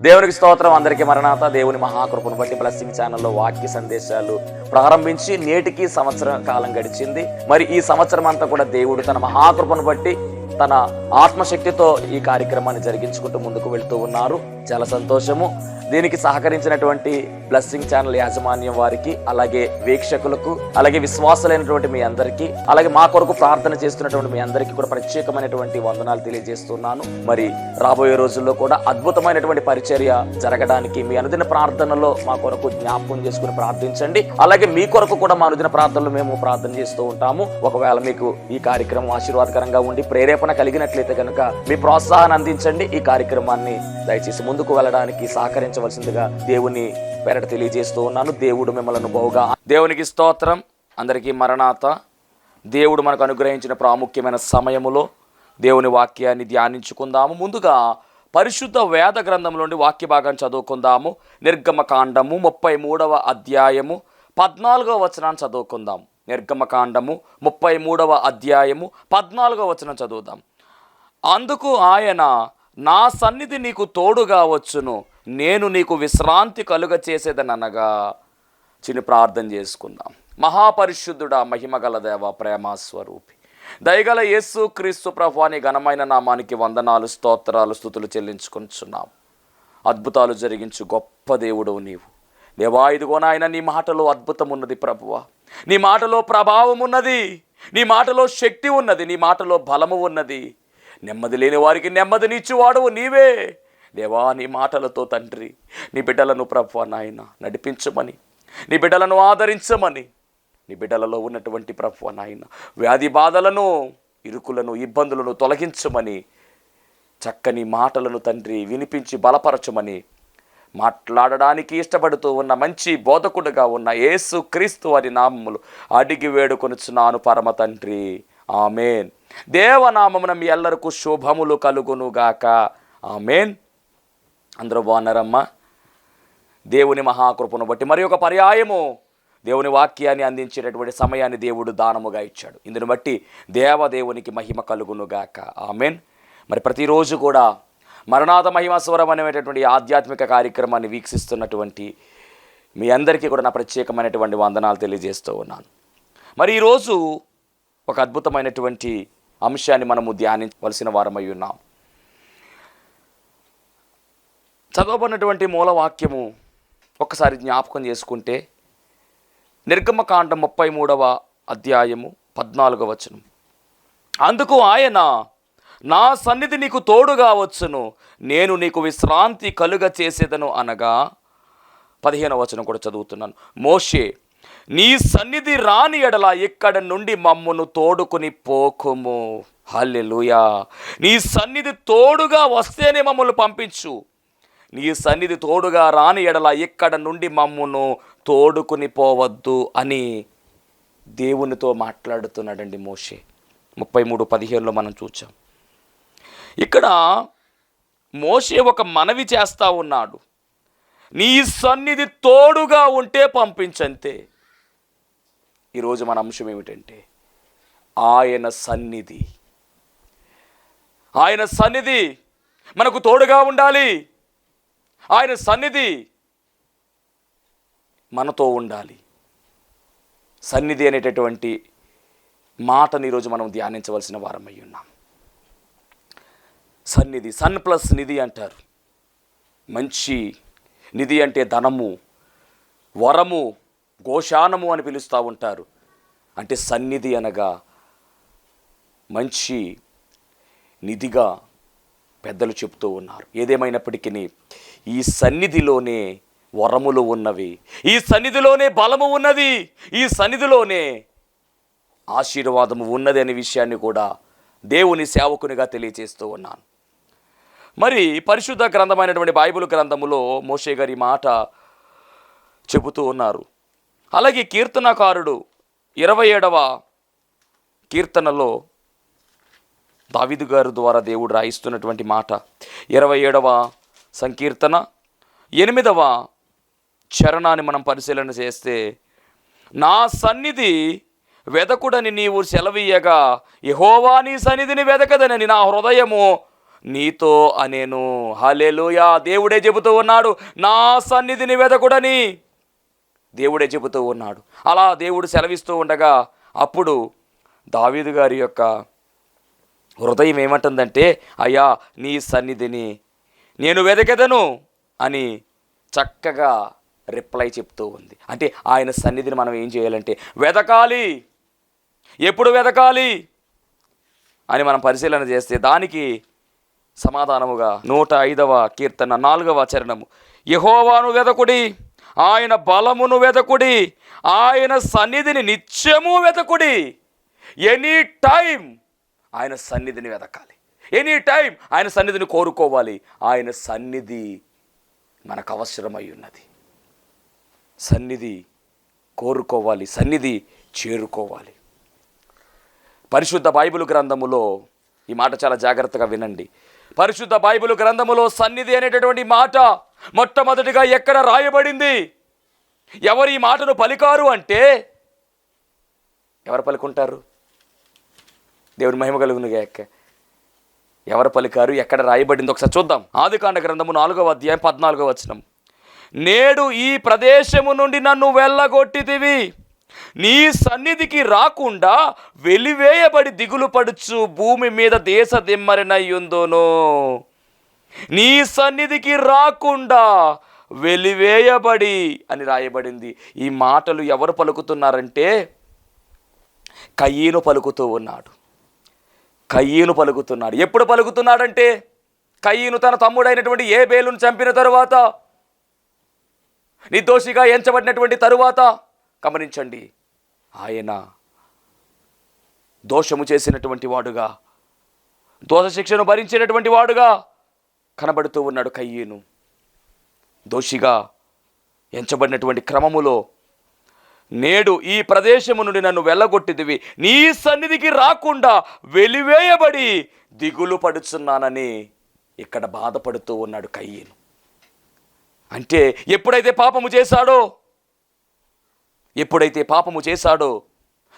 దేవునికి స్తోత్రం. అందరికీ మరణాత. దేవుని మహాకృపను బట్టి బ్లెస్సింగ్ ఛానల్లో వాక్య సందేశాలు ప్రారంభించి నేటికి సంవత్సరం కాలం గడిచింది. మరి ఈ సంవత్సరం అంతా కూడా దేవుడు తన మహాకృపను బట్టి తన ఆత్మశక్తితో ఈ కార్యక్రమాన్ని జరిగించుకుంటూ ముందుకు వెళ్తూ ఉన్నారు. చాలా సంతోషము. దీనికి సహకరించినటువంటి బ్లెస్సింగ్ ఛానల్ యాజమాన్యం వారికి, అలాగే వీక్షకులకు, అలాగే విశ్వాసులైనటువంటి మీ అందరికీ, అలాగే మా కొరకు ప్రార్థన చేస్తున్నటువంటి మీ అందరికీ కూడా ప్రత్యేకమైనటువంటి వందనాలు తెలియజేస్తున్నాను. మరి రాబోయే రోజుల్లో కూడా అద్భుతమైనటువంటి పరిచర్య జరగడానికి మీ అనుదిన ప్రార్థనలో మా కొరకు జ్ఞాపకం చేసుకుని ప్రార్థించండి. అలాగే మీ కొరకు కూడా మా అనుదిన ప్రార్థనలు మేము ప్రార్థన చేస్తూ ఉంటాము. ఒకవేళ మీకు ఈ కార్యక్రమం ఆశీర్వాదకరంగా ఉండి ప్రేరేపణ కలిగినట్లయితే కనుక మీ ప్రోత్సాహాన్ని అందించండి. ఈ కార్యక్రమాన్ని దయచేసి ముందుకు వెళ్ళడానికి సహకరించవలసిందిగా దేవుని పేరట తెలియజేస్తూ ఉన్నాను. దేవుడు మిమ్మల్ని బహుగా. దేవునికి స్తోత్రం. అందరికీ మరణాత. దేవుడు మనకు అనుగ్రహించిన ప్రాముఖ్యమైన సమయములో దేవుని వాక్యాన్ని ధ్యానించుకుందాము. ముందుగా పరిశుద్ధ వేద గ్రంథంలోని వాక్య భాగాన్ని చదువుకుందాము. నిర్గమకాండము 33వ అధ్యాయము 14వ వచనాన్ని చదువుకుందాం. నిర్గమకాండము 33వ అధ్యాయము 14వ వచనం చదువుదాం. అందుకు ఆయన, నా సన్నిధి నీకు తోడుగా వచ్చును, నేను నీకు విశ్రాంతి కలుగ చేసేదనగా. చిన్న ప్రార్థన చేసుకుందాం. మహాపరిశుద్ధుడా, మహిమగల దేవ, ప్రేమస్వరూపి, దయగల యేసు క్రీస్తు ప్రభువాని ఘనమైన నామానికి వందనాలు, స్తోత్రాలు, స్తుతులు చెల్లించుకుంటున్నాం. అద్భుతాలు జరిగించు గొప్ప దేవుడు నీవు దేవా. ఇదిగో నాయన, నీ మాటలో అద్భుతం ఉన్నది ప్రభువా. నీ మాటలో ప్రభావం ఉన్నది, నీ మాటలో శక్తి ఉన్నది, నీ మాటలో బలము ఉన్నది. నెమ్మది లేని వారికి నెమ్మదినిచ్చువాడు నీవే దేవా. నీ మాటలతో తండ్రి నీ బిడ్డలను ప్రభువా నాయన నడిపించమని, నీ బిడ్డలను ఆదరించమని, నీ బిడ్డలలో ఉన్నటువంటి ప్రభువా నాయన వ్యాధి బాధలను, ఇరుకులను, ఇబ్బందులను తొలగించమని, చక్కని మాటలను తండ్రి వినిపించి బలపరచమని, మాట్లాడడానికి ఇష్టపడుతూ ఉన్న మంచి బోధకుడుగా ఉన్న యేసు క్రీస్తు వారి నామములు అడిగి వేడుకొనుచున్నాను పరమ తండ్రి, ఆమెన్. దేవనామమున మీ ఎల్లరకు శుభములు కలుగునుగాక, ఆమెన్. అందరూ బాగున్నారమ్మా? దేవుని మహాకృపను బట్టి మరి ఒక పర్యాయము దేవుని వాక్యాన్ని అందించేటటువంటి సమయాన్ని దేవుడు దానముగా ఇచ్చాడు. ఇందుని బట్టి దేవదేవునికి మహిమ కలుగునుగాక, ఆమెన్. మరి ప్రతిరోజు కూడా మరణాత మహిమ స్వరం అనేటటువంటి ఆధ్యాత్మిక కార్యక్రమాన్ని వీక్షిస్తున్నటువంటి మీ అందరికీ కూడా నా ప్రత్యేకమైనటువంటి వందనాలు తెలియజేస్తూ ఉన్నాను. మరి ఈరోజు ఒక అద్భుతమైనటువంటి అంశాన్ని మనము ధ్యానించవలసిన వారమై ఉన్నాం. చదవబడినటువంటి మూలవాక్యము ఒక్కసారి జ్ఞాపకం చేసుకుంటే నిర్గమకాండం 33వ అధ్యాయము 14వ వచనం. అందుకు ఆయన, నా సన్నిధి నీకు తోడుగా వచ్చును, నేను నీకు విశ్రాంతి కలుగ చేసేదను అనగా. 15వ వచనం కూడా చదువుతున్నాను. మోషే, నీ సన్నిధి రాని ఎడల ఇక్కడ నుండి మమ్మును తోడుకుని పోకుము. హల్లెలూయా. నీ సన్నిధి తోడుగా వస్తేనే మమ్మల్ని పంపించు. నీ సన్నిధి తోడుగా రాని ఎడల ఇక్కడ నుండి మమ్మును తోడుకుని పోవద్దు అని దేవునితో మాట్లాడుతున్నాడండి మోషే. 33:15లో మనం చూచాం. ఇక్కడ మోషే ఒక మనవి చేస్తూ ఉన్నాడు. నీ సన్నిధి తోడుగా ఉంటే పంపించంతే. ఈరోజు మన అంశం ఏమిటంటే ఆయన సన్నిధి. ఆయన సన్నిధి మనకు తోడుగా ఉండాలి. ఆయన సన్నిధి మనతో ఉండాలి. సన్నిధి అనేటటువంటి మాటని ఈరోజు మనం ధ్యానించవలసిన వారమై ఉన్నాం. సన్నిధి, సన్ ప్లస్ నిధి అంటారు. మంచి నిధి అంటే ధనము, వరము, గోశానము అని పిలుస్తూ ఉంటారు. అంటే సన్నిధి అనగా మంచి నిధిగా పెద్దలు చెప్తూ ఉన్నారు. ఏదేమైనప్పటికీ ఈ సన్నిధిలోనే వరములు ఉన్నవి, ఈ సన్నిధిలోనే బలము ఉన్నది, ఈ సన్నిధిలోనే ఆశీర్వాదము ఉన్నది అనే విషయాన్ని కూడా దేవుని సేవకునిగా తెలియజేస్తూ ఉన్నాను. మరి పరిశుద్ధ గ్రంథమైనటువంటి బైబిల్ గ్రంథములో మోషే గారి మాట చెబుతూ ఉన్నారు. అలాగే కీర్తనకారుడు 27వ కీర్తనలో దావీదు గారి ద్వారా దేవుడు రాయిస్తున్నటువంటి మాట, 27వ సంకీర్తన 8వ చరణాన్ని మనం పరిశీలన చేస్తే, నా సన్నిధి వెదకుడని నీవు సెలవీయగా యెహోవా నీ సన్నిధిని వెదకదనని నా హృదయము నీతో అనేను. హల్లెలూయా. దేవుడే చెబుతూ ఉన్నాడు, నా సన్నిధిని వెదకుడని దేవుడే చెబుతూ ఉన్నాడు. అలా దేవుడు సెలవిస్తూ ఉండగా అప్పుడు దావీదు గారి యొక్క హృదయం ఏమంటుందంటే, అయ్యా నీ సన్నిధిని నేను వెదకెదను అని చక్కగా రిప్లై చెప్తూ ఉంది. అంటే ఆయన సన్నిధిని మనం ఏం చేయాలంటే వెదకాలి. ఎప్పుడు వెదకాలి అని మనం పరిశీలన చేస్తే దానికి సమాధానముగా 105వ కీర్తన 4వ చరణము, యెహోవాను వెదకుడి, ఆయన బలమును వెదకుడి, ఆయన సన్నిధిని నిత్యము వెదకుడి. ఎనీ టైం ఆయన సన్నిధిని వెదకాలి. ఎనీ టైం ఆయన సన్నిధిని కోరుకోవాలి. ఆయన సన్నిధి మనకు అవసరమై ఉన్నది. సన్నిధి కోరుకోవాలి, సన్నిధి చేరుకోవాలి. పరిశుద్ధ బైబిల్ గ్రంథములో ఈ మాట చాలా జాగ్రత్తగా వినండి. పరిశుద్ధ బైబిల్ గ్రంథములో సన్నిధి అనేటటువంటి మాట మొట్టమొదటిగా ఎక్కడ రాయబడింది? ఎవరు ఈ మాటను పలికారు అంటే ఎవరు పలుకుంటారు? దేవుని మహిమ కలుగునుగాక. ఎవరు పలికారు, ఎక్కడ రాయబడింది ఒకసారి చూద్దాం. ఆదికాండ గ్రంథము 4వ అధ్యాయం 14వ వచనం, నేడు ఈ ప్రదేశము నుండి నన్ను వెళ్ళగొట్టితివి, నీ సన్నిధికి రాకుండా వెలివేయబడి దిగులు పడుచు భూమి మీద దేశ దిమ్మరినయ్యుందును. నీ సన్నిధికి రాకుండా వెలివేయబడి అని రాయబడింది. ఈ మాటలు ఎవరు పలుకుతున్నారంటే కయీను పలుకుతూ ఉన్నాడు. కయీను పలుకుతున్నాడు. ఎప్పుడు పలుకుతున్నాడంటే కయీను తన తమ్ముడైనటువంటి ఏబేలును చంపిన తరువాత, నిర్దోషిగా ఎంచబడినటువంటి తరువాత, గమనించండి, ఆయన దోషము చేసినటువంటి వాడుగా, దోష శిక్షను భరించినటువంటి వాడుగా కనబడుతూ ఉన్నాడు కయీను. దోషిగా ఎంచబడినటువంటి క్రమములో నేడు ఈ ప్రదేశము నుండి నన్ను వెళ్ళగొట్టిదివి, నీ సన్నిధికి రాకుండా వెలివేయబడి దిగులు పడుచున్నానని ఇక్కడ బాధపడుతూ ఉన్నాడు కయీను. అంటే ఎప్పుడైతే పాపము చేశాడో,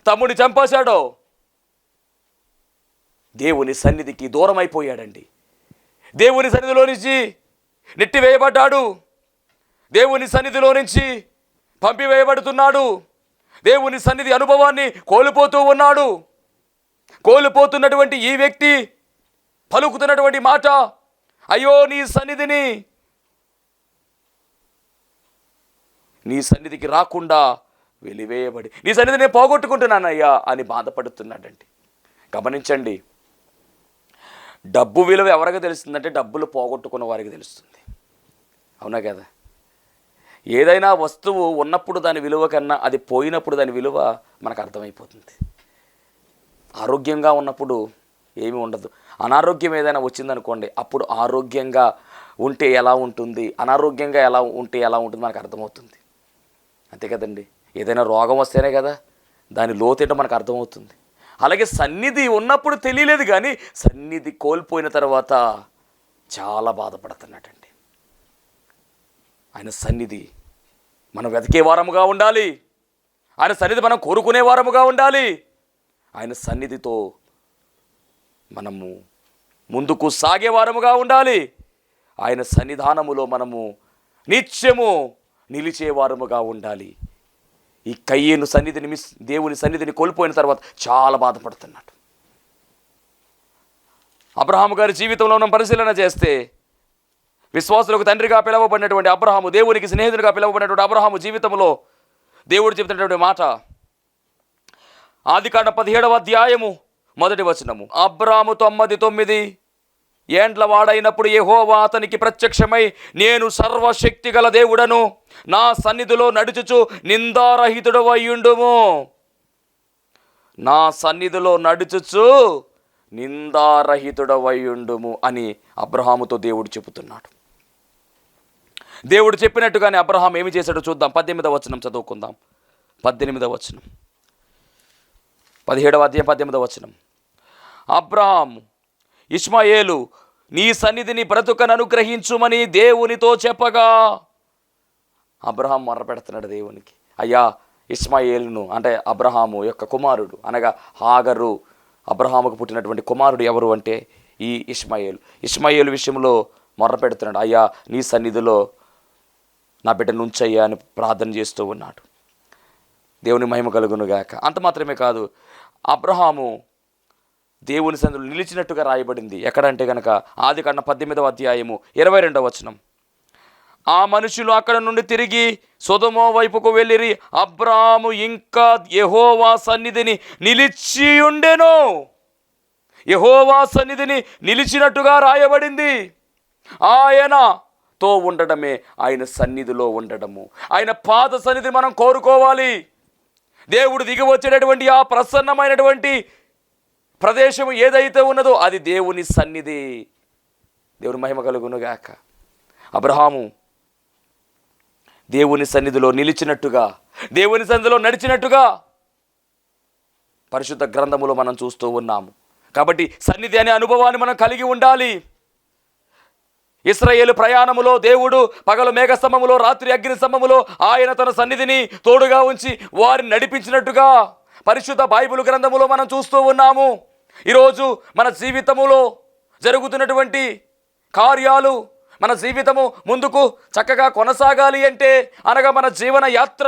తమ్ముడిని చంపేశాడో, దేవుని సన్నిధికి దూరం అయిపోయాడండి. దేవుని సన్నిధిలో నుంచి నెట్టివేయబడ్డాడు. దేవుని సన్నిధిలో నుంచి పంపివేయబడుతున్నాడు. దేవుని సన్నిధి అనుభవాన్ని కోల్పోతూ ఉన్నాడు. కోల్పోతున్నటువంటి ఈ వ్యక్తి పలుకుతున్నటువంటి మాట, అయ్యో నీ సన్నిధికి రాకుండా వెలివేయబడి నీ సన్నిధిని పోగొట్టుకుంటున్నానయ్యా అని బాధపడుతున్నాడండి. గమనించండి, డబ్బు విలువ ఎవరికి తెలుస్తుందంటే డబ్బులు పోగొట్టుకున్న వారికి తెలుస్తుంది. అవునా కదా? ఏదైనా వస్తువు ఉన్నప్పుడు దాని విలువ కన్నా అది పోయినప్పుడు దాని విలువ మనకు అర్థమైపోతుంది. ఆరోగ్యంగా ఉన్నప్పుడు ఏమీ ఉండదు. అనారోగ్యం ఏదైనా వచ్చిందనుకోండి, అప్పుడు ఆరోగ్యంగా ఉంటే ఎలా ఉంటుంది, అనారోగ్యంగా ఉంటే ఎలా ఉంటుంది మనకు అర్థమవుతుంది. అంతే కదండి? ఏదైనా రోగం వస్తేనే కదా దాని లోతేటో మనకు అర్థమవుతుంది. అలాగే సన్నిధి ఉన్నప్పుడు తెలియలేదు, కానీ సన్నిధి కోల్పోయిన తర్వాత చాలా బాధపడుతున్నాడండి. ఆయన సన్నిధి మనం వెతికే వారముగా ఉండాలి. ఆయన సన్నిధి మనం కోరుకునే వారముగా ఉండాలి. ఆయన సన్నిధితో మనము ముందుకు సాగే వారముగా ఉండాలి. ఆయన సన్నిధానములో మనము నిత్యము నిలిచేవారముగా ఉండాలి. ఈ కయ్యేను సన్నిధిని దేవుని సన్నిధిని కోల్పోయిన తర్వాత చాలా బాధపడుతున్నాడు. అబ్రహాము గారి జీవితంలో మనం పరిశీలన చేస్తే, విశ్వాసులకు తండ్రిగా పిలువబడినటువంటి అబ్రహాము, దేవునికి స్నేహితుడిగా పిలువబడినటువంటి అబ్రహాము జీవితంలో దేవుడు చెబుతున్నటువంటి మాట, ఆదికాండ 17వ అధ్యాయము 1వ వచనము, అబ్రాము 99 ఏండ్ల వాడైనప్పుడు యెహోవా అతనికి ప్రత్యక్షమై, నేను సర్వశక్తి గల దేవుడను, నా సన్నిధిలో నడుచుచు నిందారహితుడవయ్యుండుము. నా సన్నిధిలో నడుచుచు నిందారహితుడవయ్యుండుము అని అబ్రహాముతో దేవుడు చెబుతున్నాడు. దేవుడు చెప్పినట్టుగానే అబ్రహాం ఏమి చేశాడో చూద్దాం. 18వ వచనం చదువుకుందాం. 18వ వచనం, 17వ అధ్యాయం 18వ వచనం, అబ్రహాము ఇష్మాయేలు నీ సన్నిధిని బ్రతుకను అనుగ్రహించుమని దేవునితో చెప్పగా, అబ్రహాం మొర్రపెడుతున్నాడు దేవునికి, అయ్యా ఇష్మాయేలును, అంటే అబ్రహాము యొక్క కుమారుడు అనగా హాగరు, అబ్రహాముకు పుట్టినటువంటి కుమారుడు ఎవరు అంటే ఈ ఇష్మాయేలు విషయంలో మొర్ర పెడుతున్నాడు. అయ్యా నీ సన్నిధిలో నా బిడ్డను ఉంచయ్యా అని ప్రార్థన చేస్తూ ఉన్నాడు. దేవుని మహిమ కలుగునుగాక. అంత మాత్రమే కాదు, అబ్రహాము దేవుని సన్నిధిలో నిలిచినట్టుగా రాయబడింది. ఎక్కడంటే కనుక ఆదికాండం 18వ అధ్యాయము 22వ వచనం. ఆ మనుషులు అక్కడ నుండి తిరిగి సొదొమ వైపుకు వెళ్ళిరి. అబ్రాహాము ఇంకా యెహోవా సన్నిధిని నిలిచి ఉండెను. యెహోవా సన్నిధిని నిలిచినట్టుగా రాయబడింది. ఆయనతో ఉండడమే ఆయన సన్నిధిలో ఉండడము. ఆయన పాద సన్నిధిని మనం కోరుకోవాలి. దేవుడు దిగి వచ్చేటటువంటి ఆ ప్రసన్నమైనటువంటి ప్రదేశం ఏదైతే ఉన్నదో అది దేవుని సన్నిధి. దేవుని మహిమ కలుగునుగాక. అబ్రహాము దేవుని సన్నిధిలో నిలిచినట్టుగా, దేవుని సన్నిధిలో నడిచినట్టుగా పరిశుద్ధ గ్రంథములో మనం చూస్తూ ఉన్నాము. కాబట్టి సన్నిధి అనే అనుభవాన్ని మనం కలిగి ఉండాలి. ఇశ్రాయేలు ప్రయాణములో దేవుడు పగలు మేఘస్తంభములో, రాత్రి అగ్ని స్తంభములో ఆయన తన సన్నిధిని తోడుగా ఉంచి వారిని నడిపించినట్టుగా పరిశుద్ధ బైబిల్ గ్రంథములో మనం చూస్తూ ఉన్నాము. ఈరోజు మన జీవితములో జరుగుతున్నటువంటి కార్యాలు, మన జీవితము ముందుకు చక్కగా కొనసాగాలి అంటే, అనగా మన జీవన యాత్ర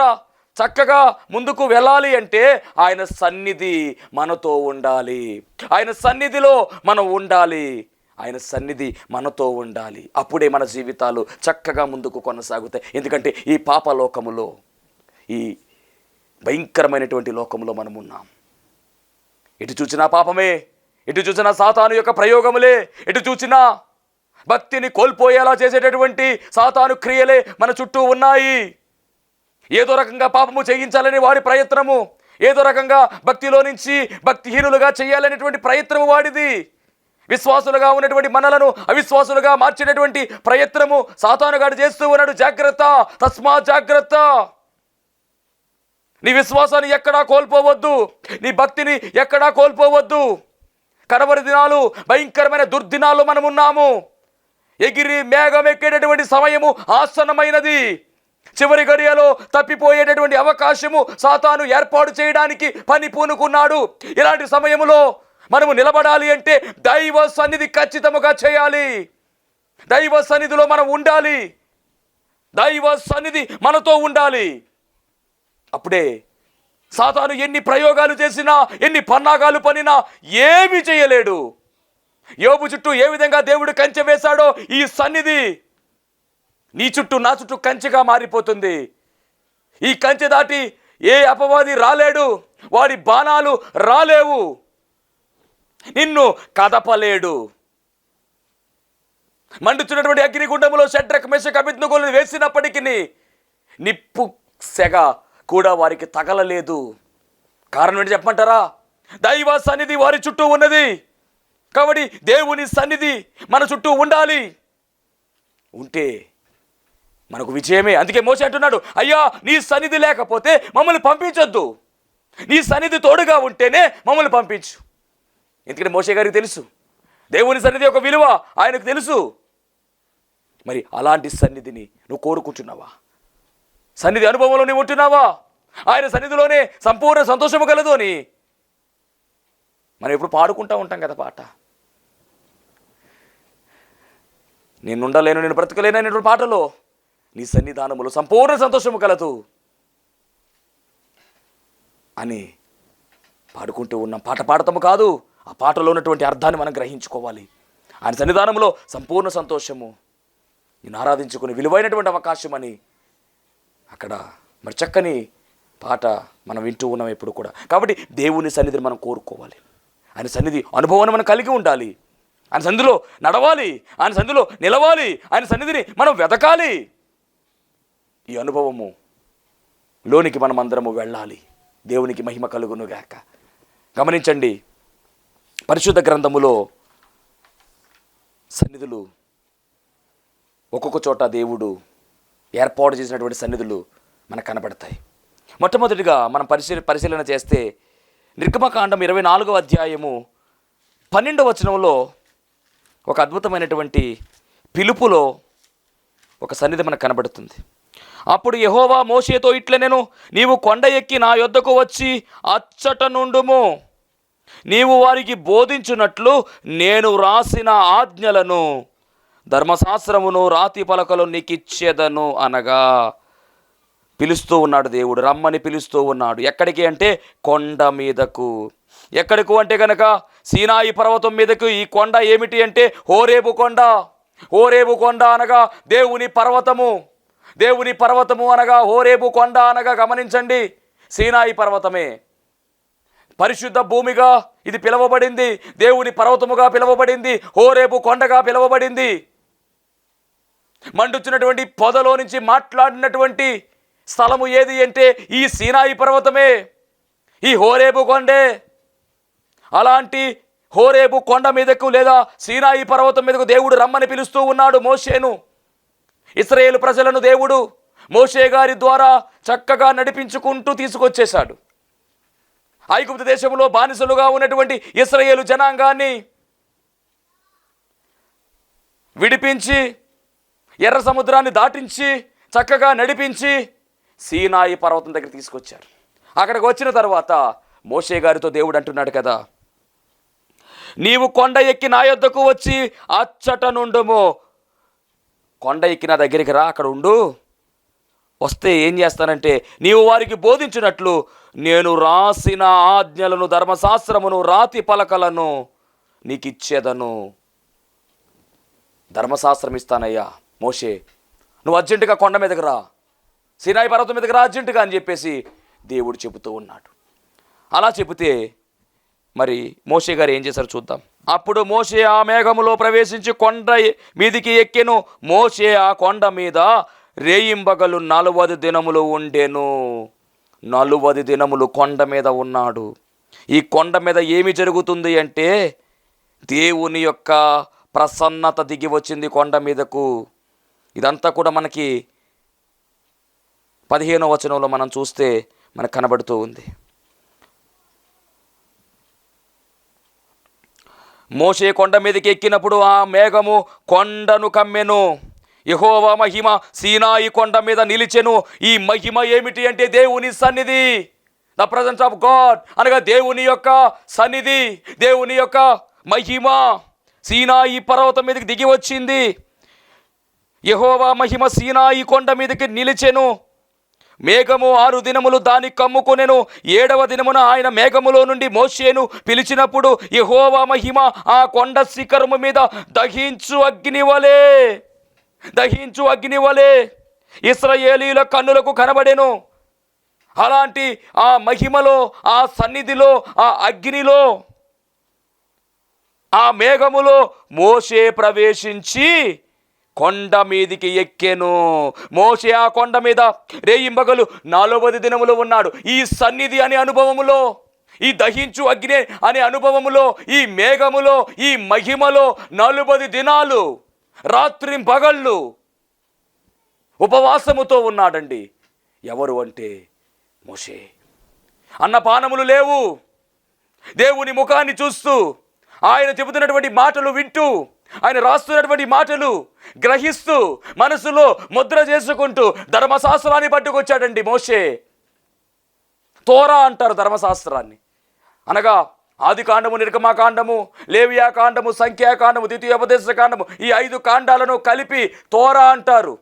చక్కగా ముందుకు వెళ్ళాలి అంటే ఆయన సన్నిధి మనతో ఉండాలి. ఆయన సన్నిధిలో మనం ఉండాలి. ఆయన సన్నిధి మనతో ఉండాలి. అప్పుడే మన జీవితాలు చక్కగా ముందుకు కొనసాగుతాయి. ఎందుకంటే ఈ పాప లోకములో, ఈ భయంకరమైనటువంటి లోకంలో మనం ఉన్నాం. ఎటు చూసినా పాపమే, ఎటు చూసినా సాతాను యొక్క ప్రయోగములే, ఎటు చూసినా భక్తిని కోల్పోయేలా చేసేటటువంటి సాతాను క్రియలే మన చుట్టూ ఉన్నాయి. ఏదో రకంగా పాపము చేయించాలని వాడి ప్రయత్నము, ఏదో రకంగా భక్తిలో నుంచి భక్తిహీనులుగా చేయాలనేటువంటి ప్రయత్నము వాడిది. విశ్వాసులుగా ఉన్నటువంటి మనలను అవిశ్వాసులుగా మార్చేటటువంటి ప్రయత్నము సాతానుగాడు చేస్తూ ఉన్నాడు. జాగ్రత్త, తస్మా జాగ్రత్త. నీ విశ్వాసాన్ని ఎక్కడా కోల్పోవద్దు, నీ భక్తిని ఎక్కడా కోల్పోవద్దు. కడవరి దినాలు, భయంకరమైన దుర్దినాలు మనం ఉన్నాము. ఎగిరి మేఘం ఎక్కేటటువంటి సమయము ఆసన్నమైనది. చివరి గడియలో తప్పిపోయేటటువంటి అవకాశము సాతాను ఏర్పాటు చేయడానికి పని పూనుకున్నాడు. ఇలాంటి సమయంలో మనము నిలబడాలి అంటే దైవ సన్నిధి ఖచ్చితంగా చేయాలి. దైవ సన్నిధిలో మనం ఉండాలి. దైవ సన్నిధి మనతో ఉండాలి. అప్పుడే సాతాను ఎన్ని ప్రయోగాలు చేసినా, ఎన్ని పన్నాగాలు పనినా ఏమీ చేయలేడు. యోబు చుట్టూ ఏ విధంగా దేవుడు కంచె వేశాడో ఈ సన్నిధి నీ చుట్టూ, నా చుట్టూ కంచెగా మారిపోతుంది. ఈ కంచె దాటి ఏ అపవాది రాలేడు, వాడి బాణాలు రాలేవు, నిన్ను కదపలేడు. మండుచున్నటువంటి అగ్నిగుండములో షడ్రక్ మెషక్ అబేద్నెగోలను వేసినప్పటికీ నిప్పు సెగ కూడా వారికి తగలలేదు. కారణం ఏంటి చెప్పమంటారా? దైవ సన్నిధి వారి చుట్టూ ఉన్నది. కాబట్టి దేవుని సన్నిధి మన చుట్టూ ఉండాలి. ఉంటే మనకు విజయమే. అందుకే మోషే అంటున్నాడు, అయ్యా నీ సన్నిధి లేకపోతే మమ్మల్ని పంపించొద్దు, నీ సన్నిధి తోడుగా ఉంటేనే మమ్మల్ని పంపించు. ఎందుకంటే మోషే గారికి తెలుసు దేవుని సన్నిధి యొక్క విలువ, ఆయనకు తెలుసు. మరి అలాంటి సన్నిధిని నువ్వు కోరుకుంటున్నావా? సన్నిధి అనుభవంలో నువ్వు ఉంటున్నావా? ఆయన సన్నిధిలోనే సంపూర్ణ సంతోషము కలదు అని మనం ఎప్పుడు పాడుకుంటూ ఉంటాం కదా పాట. నేను ఉండలేను, నేను బ్రతకలేను అనేటువంటి పాటలో నీ సన్నిధానములో సంపూర్ణ సంతోషము కలదు అని పాడుకుంటూ ఉన్నాం. పాట పాడతాము కాదు, ఆ పాటలో ఉన్నటువంటి అర్థాన్ని మనం గ్రహించుకోవాలి. ఆయన సన్నిధానంలో సంపూర్ణ సంతోషము, నేను ఆరాధించుకునే విలువైనటువంటి అవకాశం అని అక్కడ మరి చక్కని పాట మనం వింటూ ఉన్నాం ఎప్పుడు కూడా. కాబట్టి దేవుని సన్నిధిని మనం కోరుకోవాలి. ఆయన సన్నిధి అనుభవాన్ని మనం కలిగి ఉండాలి. ఆయన సన్నిధిలో నడవాలి, ఆయన సన్నిధిలో నిలవాలి, ఆయన సన్నిధిని మనం వెతకాలి. ఈ అనుభవము లోనికి మనం అందరము వెళ్ళాలి. దేవునికి మహిమ కలుగునుగాక. గమనించండి, పరిశుద్ధ గ్రంథములో సన్నిధులు ఒక్కొక్క చోట దేవుడు ఏర్పాటు చేసినటువంటి సన్నిధులు మనకు కనబడతాయి. మొట్టమొదటిగా మనం పరిశీలన చేస్తే నిర్గమకాండం 24వ అధ్యాయము 12వ వచనంలో ఒక అద్భుతమైనటువంటి పిలుపులో ఒక సన్నిధి మనకు కనబడుతుంది. అప్పుడు యెహోవా మోషేతో ఇట్లనెను, నీవు కొండ ఎక్కి నా యొద్దకు వచ్చి అచ్చట నుండుము, నీవు వారికి బోధించున్నట్లు నేను వ్రాసిన ఆజ్ఞలను ధర్మశాస్త్రమును రాతి పలకలు నీకు ఇచ్చేదను అనగా, పిలుస్తూ ఉన్నాడు దేవుడు, రమ్మని పిలుస్తూ ఉన్నాడు. ఎక్కడికి అంటే కొండ మీదకు. ఎక్కడికి అంటే కనుక సీనాయి పర్వతం మీదకు. ఈ కొండ ఏమిటి అంటే హోరేబు కొండ. హోరేబు కొండ అనగా దేవుని పర్వతము. దేవుని పర్వతము అనగా హోరేబు కొండ అనగా గమనించండి, సీనాయి పర్వతమే. పరిశుద్ధ భూమిగా ఇది పిలువబడింది, దేవుని పర్వతముగా పిలువబడింది, హోరేబు కొండగా పిలువబడింది. మండుచున్నటువంటి పొదలో నుంచి మాట్లాడినటువంటి స్థలము ఏది అంటే ఈ సీనాయి పర్వతమే, ఈ హోరేబు కొండే. అలాంటి హోరేబు కొండ మీదకు లేదా సీనాయి పర్వతం మీదకు దేవుడు రమ్మని పిలుస్తూ ఉన్నాడు మోషేను. ఇశ్రాయేలు ప్రజలను దేవుడు మోషే గారి ద్వారా చక్కగా నడిపించుకుంటూ తీసుకొచ్చేశాడు. ఐగుప్తు దేశంలో బానిసలుగా ఉన్నటువంటి ఇశ్రాయేలు జనాంగాన్ని విడిపించి ఎర్ర సముద్రాన్ని దాటించి చక్కగా నడిపించి సీనాయి పర్వతం దగ్గర తీసుకొచ్చారు. అక్కడికి వచ్చిన తర్వాత మోషే గారితో దేవుడు అంటున్నాడు కదా, నీవు కొండ ఎక్కి నా యొద్దకు వచ్చి అచ్చట నుండుము. కొండ ఎక్కి నా దగ్గరికి రా, అక్కడ ఉండు. వస్తే ఏం చేస్తానంటే నీవు వారికి బోధించినట్లు నేను రాసిన ఆజ్ఞలను ధర్మశాస్త్రమును రాతి పలకలను నీకు ఇచ్చేదను. ధర్మశాస్త్రం ఇస్తానయ్యా మోషే, నువ్వు అర్జెంటుగా కొండ మీదకి రా, సీనాయి పర్వతం మీదకి రా అర్జెంటుగా అని చెప్పేసి దేవుడు చెబుతూ ఉన్నాడు. అలా చెబితే మరి మోషే గారు ఏం చేశారు చూద్దాం. అప్పుడు మోషే ఆ మేఘములో ప్రవేశించి కొండ మీదికి ఎక్కెను. మోషే ఆ కొండ మీద రేయింబగలు 40 దినములు ఉండెను. 40 దినములు కొండ మీద ఉన్నాడు. ఈ కొండ మీద ఏమి జరుగుతుంది అంటే దేవుని యొక్క ప్రసన్నత దిగి వచ్చింది కొండ మీదకు. ఇదంతా కూడా మనకి 15వ వచనంలో మనం చూస్తే మనకు కనబడుతూ ఉంది. మోషే కొండ మీదకి ఎక్కినప్పుడు ఆ మేఘము కొండను కమ్మెను. యెహోవా మహిమ సీనాయి కొండ మీద నిలిచెను. ఈ మహిమ ఏమిటి అంటే దేవుని సన్నిధి, ద ప్రెజెన్స్ ఆఫ్ గాడ్ అనగా దేవుని యొక్క సన్నిధి, దేవుని యొక్క మహిమ సీనాయి పర్వతం మీదకి దిగి వచ్చింది. యెహోవా మహిమ సీనాయి కొండ మీదకి నిలిచెను. మేఘము 6 దినములు దాన్ని కమ్ముకొనెను. 7వ దినమున ఆయన మేఘములో నుండి మోషేను పిలిచినప్పుడు యెహోవా మహిమ ఆ కొండ శిఖరము మీద దహించు అగ్ని వలె ఇశ్రాయేలీయుల కన్నులకు కనబడెను. అలాంటి ఆ మహిమలో, ఆ సన్నిధిలో, ఆ అగ్నిలో, ఆ మేఘములో మోషే ప్రవేశించి కొండ మీదికి ఎక్కెను. మోషే ఆ కొండ మీద రేయింబగలు 40 దినములు ఉన్నాడు. ఈ సన్నిధి అనే అనుభవములో, ఈ దహించు అగ్ని అనే అనుభవములో, ఈ మేఘములో, ఈ మహిమలో 40 దినాలు రాత్రింపగళ్ళు ఉపవాసముతో ఉన్నాడండి. ఎవరు అంటే మోషే. అన్నపానములు లేవు. దేవుని ముఖాన్ని చూస్తూ, ఆయన చెబుతున్నటువంటి మాటలు వింటూ, ఆయన రాస్తున్నటువంటి మాటలు గ్రహిస్తూ, మనసులో ముద్ర చేసుకుంటూ ధర్మశాస్త్రాన్ని పట్టుకొచ్చాడండి మోషే. తోరా అంటారు ధర్మశాస్త్రాన్ని, అనగా ఆది కాండము, నిర్గమాకాండము, లేవియాకాండము, సంఖ్యాకాండము, ద్వితీయోపదేశ కాండము, ఈ 5 కాండాలను కలిపి తోరా అంటారు.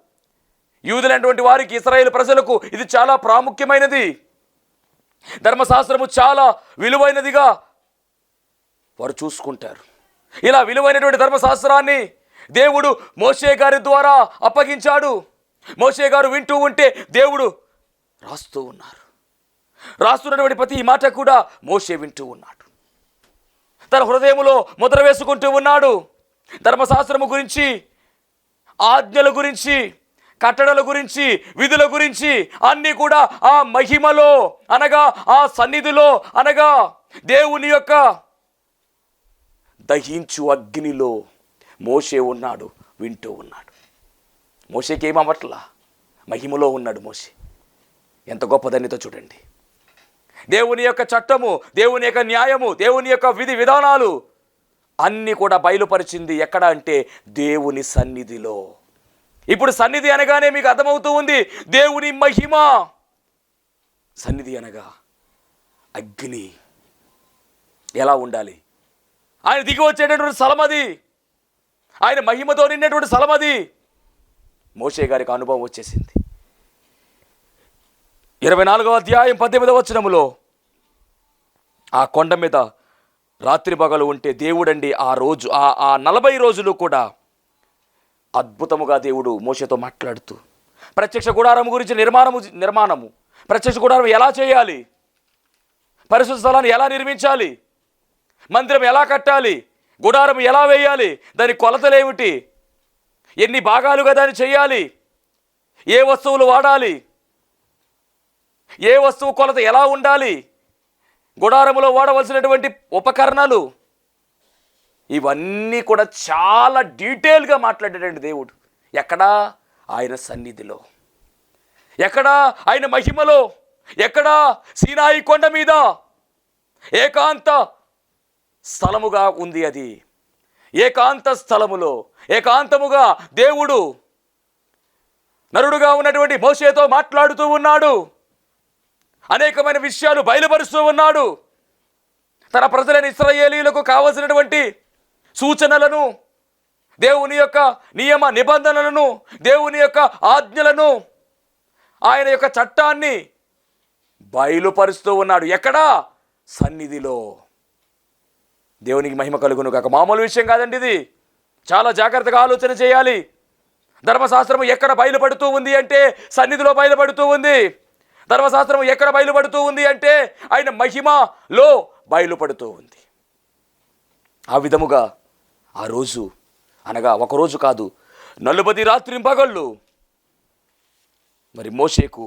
యూదులైనటువంటి వారికి, ఇశ్రాయేలు ప్రజలకు ఇది చాలా ప్రాముఖ్యమైనది. ధర్మశాస్త్రము చాలా విలువైనదిగా వారు చూసుకుంటారు. ఇలా విలువైనటువంటి ధర్మశాస్త్రాన్ని దేవుడు మోషే గారి ద్వారా అప్పగించాడు. మోషే గారు వింటూ ఉంటే దేవుడు రాస్తూ ఉన్నారు. రాస్తున్నటువంటి ప్రతి మాట కూడా మోషే వింటూ ఉన్నాడు. తన హృదయములో ముద్ర వేసుకుంటూ ఉన్నాడు. ధర్మశాస్త్రము గురించి, ఆజ్ఞల గురించి, కట్టడల గురించి, విధుల గురించి అన్నీ కూడా ఆ మహిమలో అనగా ఆ సన్నిధిలో అనగా దేవుని యొక్క దహించు అగ్నిలో మోషే ఉన్నాడు, వింటూ ఉన్నాడు. మోషేకి ఏమవట్లా, మహిమలో ఉన్నాడు మోషే. ఎంత గొప్పదనితో చూడండి. దేవుని యొక్క చట్టము, దేవుని యొక్క న్యాయము, దేవుని యొక్క విధి విధానాలు అన్నీ కూడా బయలుపరిచింది ఎక్కడ అంటే దేవుని సన్నిధిలో. ఇప్పుడు సన్నిధి అనగానే మీకు అర్థమవుతూ ఉంది దేవుని మహిమ. సన్నిధి అనగా అగ్ని. ఎలా ఉండాలి, ఆయన దిగి వచ్చేటటువంటి స్థలం అది, ఆయన మహిమతో నిన్నటువంటి స్థలం అది. మోషే గారికి అనుభవం వచ్చేసింది. 24వ అధ్యాయం 18వ వచనములో ఆ కొండ మీద రాత్రి పగలు ఉంటే దేవుడండి ఆ రోజు ఆ 40 రోజులు కూడా అద్భుతముగా దేవుడు మోషేతో మాట్లాడుతూ ప్రత్యక్ష గుడారం గురించి నిర్మాణము ప్రత్యక్ష గుడారం ఎలా చేయాలి, పరిశుద్ధ స్థలాన్ని ఎలా నిర్మించాలి, మందిరం ఎలా కట్టాలి, గుడారం ఎలా వేయాలి, దాని కొలతలు ఏమిటి, ఎన్ని భాగాలుగా దాన్ని చేయాలి, ఏ వస్తువులు వాడాలి, ఏ వస్తువు కొలత ఎలా ఉండాలి, గుడారములో వాడవలసినటువంటి ఉపకరణాలు, ఇవన్నీ కూడా చాలా డీటెయిల్గా మాట్లాడాడండి దేవుడు. ఎక్కడా? ఆయన సన్నిధిలో. ఎక్కడా? ఆయన మహిమలో. ఎక్కడా? సీనాయి కొండ మీద ఏకాంత స్థలముగా ఉంది అది. ఏకాంత స్థలములో ఏకాంతముగా దేవుడు నరుడుగా ఉన్నటువంటి మోషేతో మాట్లాడుతూ ఉన్నాడు. అనేకమైన విషయాలు బయలుపరుస్తూ ఉన్నాడు. తన ప్రజలైన ఇశ్రాయేలీయులకు కావలసినటువంటి సూచనలను, దేవుని యొక్క నియమ నిబంధనలను, దేవుని యొక్క ఆజ్ఞలను, ఆయన యొక్క చట్టాన్ని బయలుపరుస్తూ ఉన్నాడు. ఎక్కడా? సన్నిధిలో. దేవునికి మహిమ కలుగును కాక. మామూలు విషయం కాదండి ఇది. చాలా జాగ్రత్తగా ఆలోచన చేయాలి. ధర్మశాస్త్రము ఎక్కడ బయలుపడుతూ ఉంది అంటే సన్నిధిలో బయలుపడుతూ ఉంది. ధర్మశాస్త్రము ఎక్కడ బయలుపడుతూ ఉంది అంటే ఆయన మహిమలో బయలుపడుతూ ఉంది. ఆ విధముగా ఆ రోజు అనగా ఒకరోజు కాదు, 40 రాత్రింపగళ్ళు మరి మోషేకు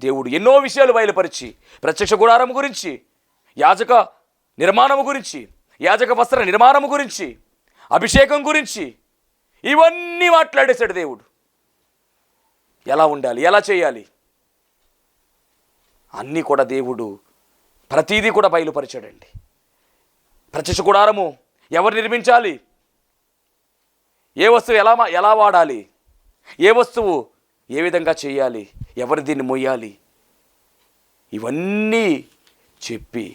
దేవుడు ఎన్నో విషయాలు బయలుపరిచి ప్రత్యక్ష గుడారం గురించి, యాజక నిర్మాణము గురించి, యాజక వస్త్ర నిర్మాణము గురించి, అభిషేకం గురించి ఇవన్నీ మాట్లాడేశాడు దేవుడు. ఎలా ఉండాలి, ఎలా చేయాలి అన్నీ కూడా దేవుడు ప్రతీదీ కూడా బయలుపరిచాడండి. ప్రత్యక్ష గుడారము ఎవరు నిర్మించాలి, ఏ వస్తువు ఎలా వాడాలి, ఏ వస్తువు ఏ విధంగా చేయాలి, ఎవరు దీన్ని మొయ్యాలి, ఇవన్నీ చెప్పి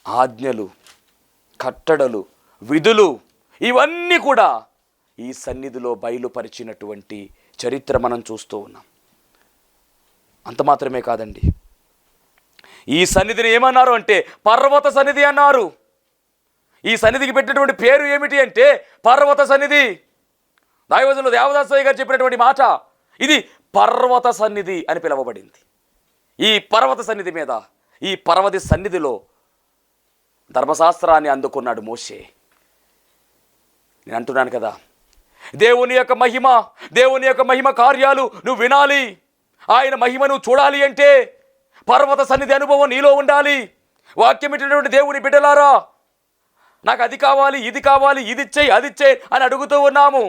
ఆజ్ఞలు, కట్టడలు, విధులు ఇవన్నీ కూడా ఈ సన్నిధిలో బయలుపరిచినటువంటి చరిత్ర మనం చూస్తూ ఉన్నాం. అంత మాత్రమే కాదండి, ఈ సన్నిధిని ఏమన్నారు అంటే పర్వత సన్నిధి అన్నారు. ఈ సన్నిధికి పెట్టినటువంటి పేరు ఏమిటి అంటే పర్వత సన్నిధి. దైవజనులు దేవదాసయ్య గారు చెప్పినటువంటి మాట, ఇది పర్వత సన్నిధి అని పిలువబడింది. ఈ పర్వత సన్నిధి మీద, ఈ పర్వత సన్నిధిలో ధర్మశాస్త్రాన్ని అందుకున్నాడు మోషే. నేను అంటున్నాను కదా, దేవుని యొక్క మహిమ, దేవుని యొక్క మహిమ కార్యాలు నువ్వు వినాలి, ఆయన మహిమను చూడాలి అంటే పర్వత సన్నిధి అనుభవం నీలో ఉండాలి. వాక్యం ఇచ్చినటువంటి దేవుని బిడ్డలారా, నాకు అది కావాలి, ఇది కావాలి, ఇది ఇచ్చేయి, అది ఇచ్చేయి అని అడుగుతూ ఉన్నాము.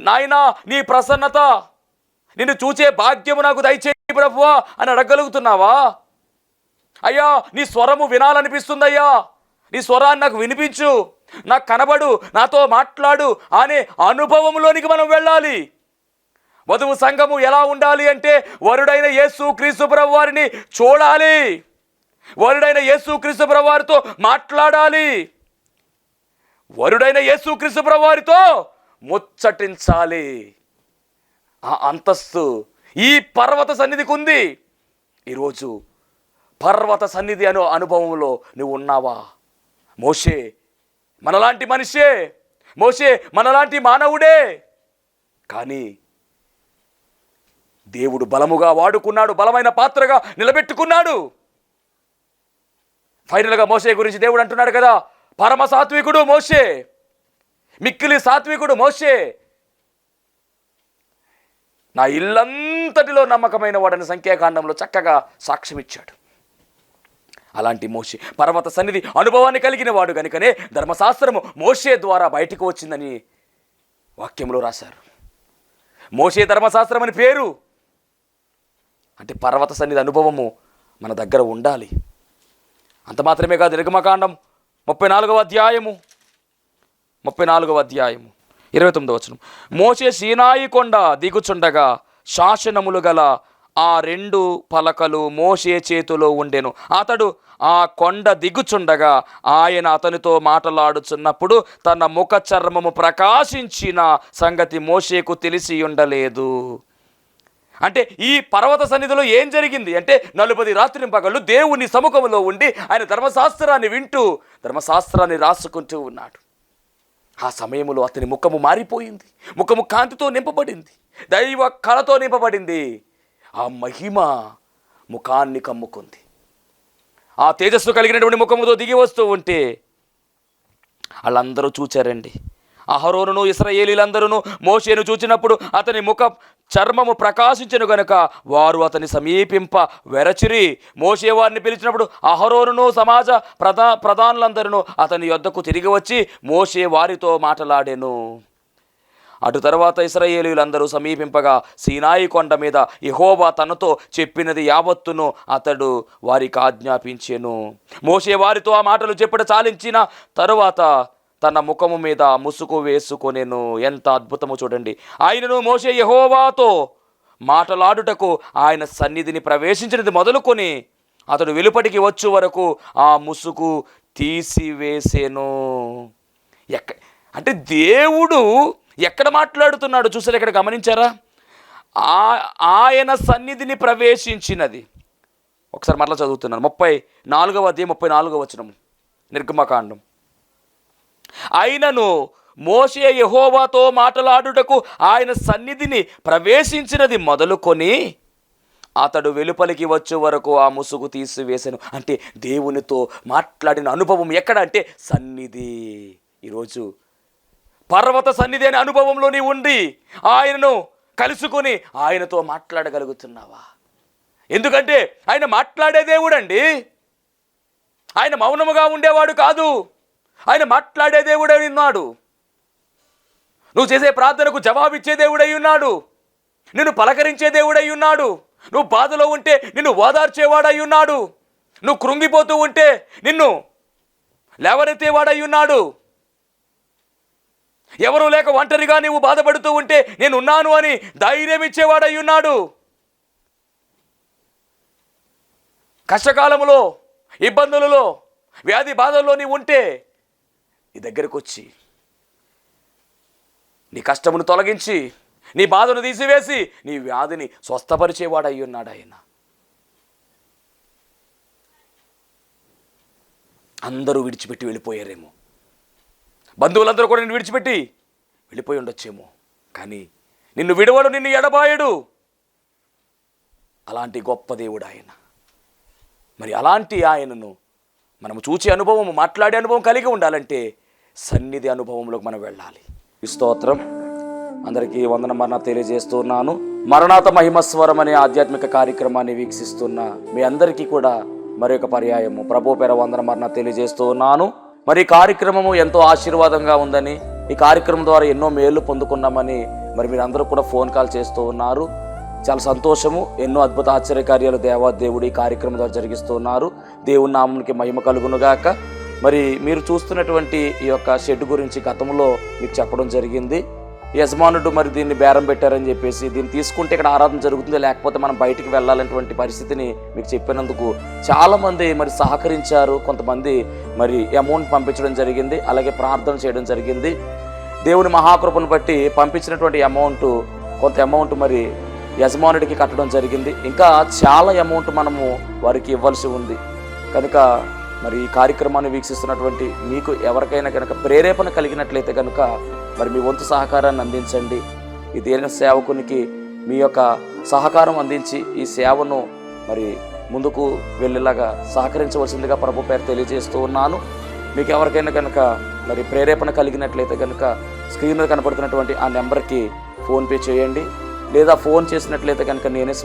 నాయనా నీ ప్రసన్నత, నిన్ను చూచే భాగ్యము నాకు దయచేయి ప్రభువా అని అడగలుగుతున్నావా? అయ్యా నీ స్వరము వినాలనిపిస్తుందయ్యా, నీ స్వరాన్ని నాకు వినిపించు, నాకు కనబడు, నాతో మాట్లాడు అనే అనుభవంలోనికి మనం వెళ్ళాలి. వధువు సంఘము ఎలా ఉండాలి అంటే వరుడైన యేసు క్రీస్తు ప్రభువు వారిని చూడాలి, వరుడైన యేసు క్రీస్తు ప్రభువు వారితో మాట్లాడాలి, వరుడైన యేసు క్రీస్తు ప్రభువు వారితో ముచ్చటించాలి. ఆ అంతస్తు ఈ పర్వత సన్నిధికి ఉంది. ఈరోజు పర్వత సన్నిధి అనే అనుభవంలో నువ్వు ఉన్నావా? మోషే మనలాంటి మనిషే, మోషే మనలాంటి మానవుడే, కానీ దేవుడు బలముగా వాడుకున్నాడు, బలమైన పాత్రగా నిలబెట్టుకున్నాడు. ఫైనల్గా మోషే గురించి దేవుడు అంటున్నాడు కదా, పరమ సాత్వికుడు మోషే, మిక్కిలి సాత్వికుడు మోషే, నా ఇల్లంతటిలో నమ్మకమైన వాడని సంఖ్యాకాండంలో చక్కగా సాక్ష్యం ఇచ్చాడు. అలాంటి మోషే పర్వత సన్నిధి అనుభవాన్ని కలిగిన వాడు కనుకనే ధర్మశాస్త్రము మోషే ద్వారా బయటకు వచ్చిందని వాక్యంలో రాశారు. మోషే ధర్మశాస్త్రం అని పేరు. అంటే పర్వత సన్నిధి అనుభవము మన దగ్గర ఉండాలి. అంత మాత్రమే కాదు, నిర్గమకాండం 34వ అధ్యాయము 29వ వచనం, మోషే సీనాయి కొండ దిగుచుండగా శాసనములు గల ఆ 2 పలకలు మోషే చేతిలో ఉండెను. అతడు ఆ కొండ దిగుచుండగా ఆయన అతనితో మాట్లాడుచున్నప్పుడు తన ముఖ చర్మము ప్రకాశించిన సంగతి మోషేకు తెలిసి ఉండలేదు. అంటే ఈ పర్వత సన్నిధిలో ఏం జరిగింది అంటే 40 రాత్రింపగళ్ళు దేవుని సముఖంలో ఉండి ఆయన ధర్మశాస్త్రాన్ని వింటూ ధర్మశాస్త్రాన్ని రాసుకుంటూ ఉన్నాడు. ఆ సమయంలో అతని ముఖము మారిపోయింది. ముఖము కాంతితో నింపబడింది, దైవ కళతో నింపబడింది. ఆ మహిమ ముఖాన్ని కమ్ముకుంది. ఆ తేజస్సు కలిగినటువంటి ముఖముతో దిగి వస్తూ ఉంటే వాళ్ళందరూ చూచారండి. అహరోనును ఇశ్రాయేలీలందరూ మోషేను చూచినప్పుడు అతని ముఖ చర్మము ప్రకాశించెను గనుక వారు అతని సమీపింప వెరచిరి. మోషే వారిని పిలిచినప్పుడు అహరోనును సమాజ ప్రధానులందరూ అతని యొద్దకు తిరిగి వచ్చి మోషే వారితో మాట్లాడెను. అటు తర్వాత ఇశ్రాయేలీయులందరూ సమీపింపగా సీనాయి కొండ మీద యెహోవా తనతో చెప్పినది యావత్తును అతడు వారికి ఆజ్ఞాపించెను. మోషే వారితో ఆ మాటలు చెప్పుట చాలించిన తరువాత తన ముఖము మీద ముసుగు వేసుకొనెను. ఎంత అద్భుతము చూడండి. ఆయనను మోషే యెహోవాతో మాటలాడుటకు ఆయన సన్నిధిని ప్రవేశించినది మొదలుకొని అతడు వెలుపటికి వచ్చు వరకు ఆ ముసుగు తీసివేసెను. అంటే దేవుడు ఎక్కడ మాట్లాడుతున్నాడు చూసారు, ఇక్కడ గమనించారా? ఆయన సన్నిధిని ప్రవేశించినది. ఒకసారి మరలా చదువుతున్నాను. 34వ అధ్యాయం 34వ వచనం నిర్గమకాండం. ఆయనను మోషే యెహోవాతో మాట్లాడుటకు ఆయన సన్నిధిని ప్రవేశించినది మొదలుకొని అతడు వెలుపలికి వచ్చే వరకు ఆ ముసుగు తీసివేసెను. అంటే దేవునితో మాట్లాడిన అనుభవం ఎక్కడ అంటే సన్నిధి. ఈరోజు పర్వత సన్నిధి అనే అనుభవంలో నీ ఉండి ఆయనను కలుసుకొని ఆయనతో మాట్లాడగలుగుతున్నావా? ఎందుకంటే ఆయన మాట్లాడే దేవుడండి. ఆయన మౌనముగా ఉండేవాడు కాదు, ఆయన మాట్లాడే దేవుడై ఉన్నాడు. నువ్వు చేసే ప్రార్థనకు జవాబిచ్చే దేవుడై ఉన్నాడు. నిన్ను పలకరించే దేవుడై ఉన్నాడు. నువ్వు బాధలో ఉంటే నిన్ను ఓదార్చేవాడై ఉన్నాడు. నువ్వు కృంగిపోతూ ఉంటే నిన్ను లేవనెత్తేవాడై ఉన్నాడు. ఎవరు లేక ఒంటరిగా నీవు బాధపడుతూ ఉంటే నేను ఉన్నాను అని ధైర్యం ఇచ్చేవాడై ఉన్నాడు. కష్టకాలంలో, ఇబ్బందులలో, వ్యాధి బాధల్లో నీవు ఉంటే నీ దగ్గరకు వచ్చి నీ కష్టమును తొలగించి నీ బాధను తీసివేసి నీ వ్యాధిని స్వస్థపరిచేవాడై ఉన్నాడు ఆయన. అందరూ విడిచిపెట్టి వెళ్ళిపోయారేమో, బంధువులందరూ కూడా నిన్ను విడిచిపెట్టి వెళ్ళిపోయి ఉండొచ్చేమో, కానీ నిన్ను విడవడు, నిన్ను ఎడబాయడు. అలాంటి గొప్ప దేవుడు ఆయన. మరి అలాంటి ఆయనను మనము చూచే అనుభవం, మాట్లాడే అనుభవం కలిగి ఉండాలంటే సన్నిధి అనుభవంలోకి మనం వెళ్ళాలి. ఈ స్తోత్రం. అందరికీ వందనమరణ తెలియజేస్తున్నాను. మరణాత మహిమస్వరం అనే ఆధ్యాత్మిక కార్యక్రమాన్ని వీక్షిస్తున్న మీ అందరికీ కూడా మరొక పర్యాయము ప్రభు పేర వందనమరణ తెలియజేస్తూ ఉన్నాను. మరి ఈ కార్యక్రమము ఎంతో ఆశీర్వాదంగా ఉందని, ఈ కార్యక్రమం ద్వారా ఎన్నో మేలు పొందుకున్నామని మరి మీరు అందరూ కూడా ఫోన్ కాల్ చేస్తూ ఉన్నారు. చాలా సంతోషము. ఎన్నో అద్భుత ఆశ్చర్యకార్యాలు దేవాదేవుడు ఈ కార్యక్రమం ద్వారా జరిగిస్తూ ఉన్నారు. దేవుని నామమునికి మహిమ కలుగునుగాక. మరి మీరు చూస్తున్నటువంటి ఈ యొక్క షెడ్ గురించి గతంలో మీకు చెప్పడం జరిగింది. యజమానుడు మరి దీన్ని బేరం పెట్టారని చెప్పేసి, దీన్ని తీసుకుంటే ఇక్కడ ఆరాధన జరుగుతుంది, లేకపోతే మనం బయటికి వెళ్ళాలనేటువంటి పరిస్థితిని మీకు చెప్పినందుకు చాలామంది మరి సహకరించారు. కొంతమంది మరి అమౌంట్ పంపించడం జరిగింది, అలాగే ప్రార్థన చేయడం జరిగింది. దేవుని మహాకృపను బట్టి పంపించినటువంటి కొంత అమౌంట్ మరి యజమానుడికి కట్టడం జరిగింది. ఇంకా చాలా అమౌంట్ మనము వారికి ఇవ్వాల్సి ఉంది. కనుక మరి ఈ కార్యక్రమాన్ని వీక్షిస్తున్నటువంటి మీకు ఎవరికైనా కనుక ప్రేరేపణ కలిగినట్లయితే కనుక మరి మీ వంతు సహకారాన్ని అందించండి. ఈ దేన సేవకునికి మీ యొక్క సహకారం అందించి ఈ సేవను మరి ముందుకు వెళ్ళేలాగా సహకరించవలసిందిగా ప్రభు పేరు తెలియజేస్తూ ఉన్నాను. మీకు ఎవరికైనా కనుక మరి ప్రేరేపణ కలిగినట్లయితే కనుక స్క్రీన్ మీద కనపడుతున్నటువంటి ఆ నెంబర్కి ఫోన్పే చేయండి, లేదా ఫోన్ చేసినట్లయితే కనుక నేనే